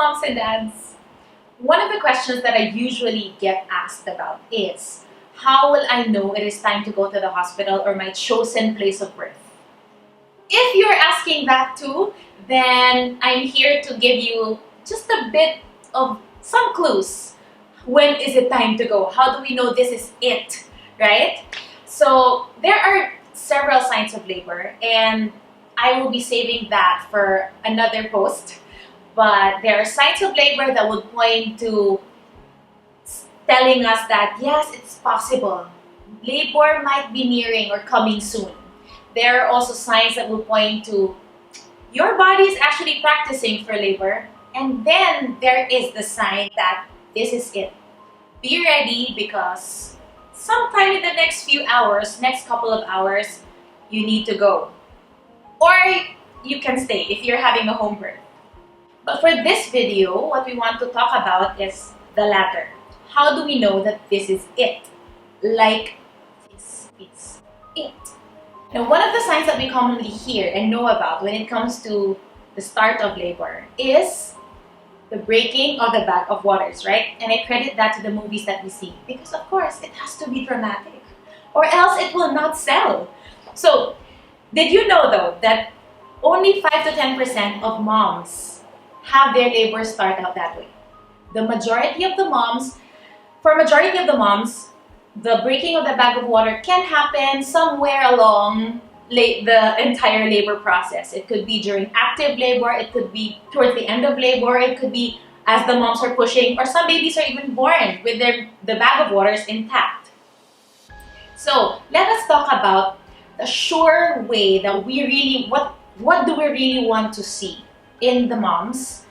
moms and dads. One of the questions that I usually get asked about is, how will I know it is time to go to the hospital or my chosen place of birth? If you're asking that too, then I'm here to give you just a bit of some clues. When is it time to go? How do we know this is it, right? So there are several signs of labor, and I will be saving that for another post. But there are signs of labor that would point to telling us that yes, it's possible. Labor might be nearing or coming soon. There are also signs that will point to your body is actually practicing for labor. And then there is the sign that this is it. Be ready because sometime in the next few hours, next couple of hours, you need to go. Or you can stay if you're having a home birth. But for this video, what we want to talk about is the latter. How do we know that this is it? Like, this is it. Now, one of the signs that we commonly hear and know about when it comes to the start of labor is the breaking of the bag of waters, right? And I credit that to the movies that we see because, of course, it has to be dramatic or else it will not sell. So, did you know though that only 5 to 10% of moms have their labor start out that way? The majority of the moms, for majority of the moms, the breaking of the bag of water can happen somewhere along the entire labor process. It could be during active labor, it could be towards the end of labor, it could be as the moms are pushing, or some babies are even born with the bag of waters intact. So let us talk about the sure way that we really, what do we really want to see in the moms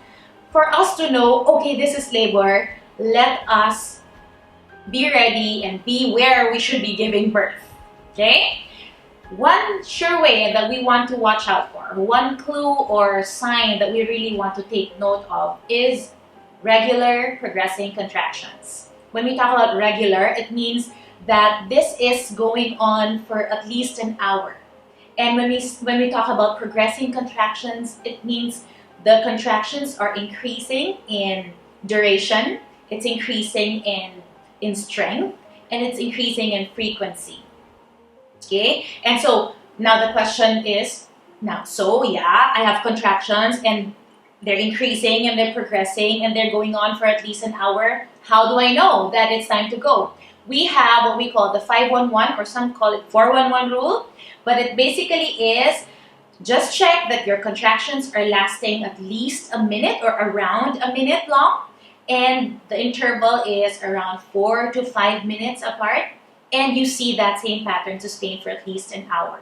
for us to know, okay, this is labor, let us be ready and be where we should be giving birth, okay? One sure way that we want to watch out for, one clue or sign that we really want to take note of is regular progressing contractions. When we talk about regular, it means that this is going on for at least an hour. And when we talk about progressing contractions, it means the contractions are increasing in duration, it's increasing in strength, and it's increasing in frequency. Okay? And so now the question is, I have contractions and they're increasing and they're progressing and they're going on for at least an hour. How do I know that it's time to go? We have what we call the 511, or some call it 411 rule, but it basically is just check that your contractions are lasting at least a minute or around a minute long, and the interval is around 4 to 5 minutes apart, and you see that same pattern sustained for at least an hour.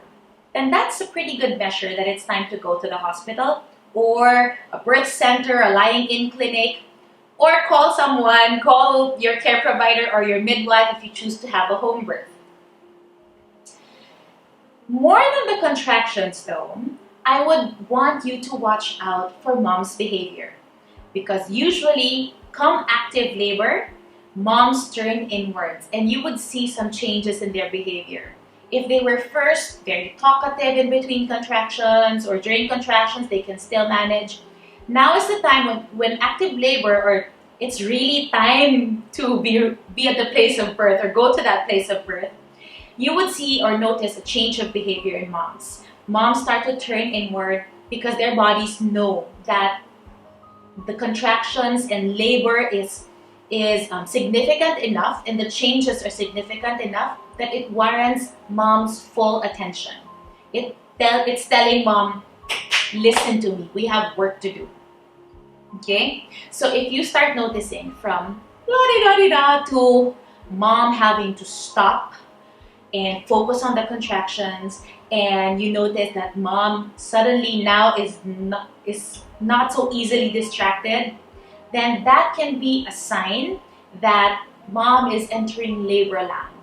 Then that's a pretty good measure that it's time to go to the hospital or a birth center, a lying-in clinic, or call your care provider or your midwife if you choose to have a home birth. More than the contractions though, I would want you to watch out for mom's behavior, because usually come active labor, moms turn inwards and you would see some changes in their behavior. If they were first very talkative in between contractions or during contractions, they can still manage. Now is the time when active labor, or it's really time to be at the place of birth or go to that place of birth, you would see or notice a change of behavior in moms. Moms start to turn inward because their bodies know that the contractions and labor is significant enough and the changes are significant enough that it warrants mom's full attention. It's telling mom, listen to me, we have work to do. Okay? So if you start noticing from la-di-da-di-da to mom having to stop and focus on the contractions, and you notice that mom suddenly now is not so easily distracted, then that can be a sign that mom is entering labor land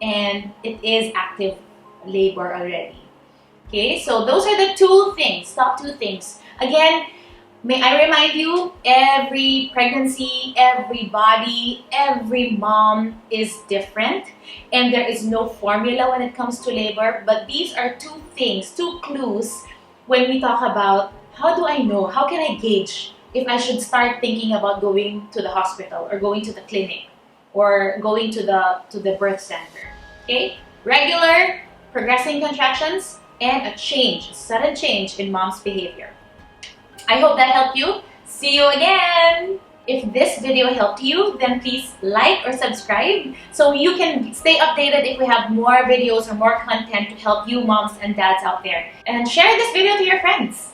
and it is active labor already. Okay, so those are the top two things. Again, may I remind you, every pregnancy, every body, every mom is different, and there is no formula when it comes to labor, but these are two clues when we talk about how do I know, how can I gauge if I should start thinking about going to the hospital or going to the clinic or going to the birth center. Okay? Regular, progressing contractions, and a sudden change in mom's behavior. I hope that helped you. See you again! If this video helped you, then please like or subscribe so you can stay updated if we have more videos or more content to help you moms and dads out there. And share this video to your friends.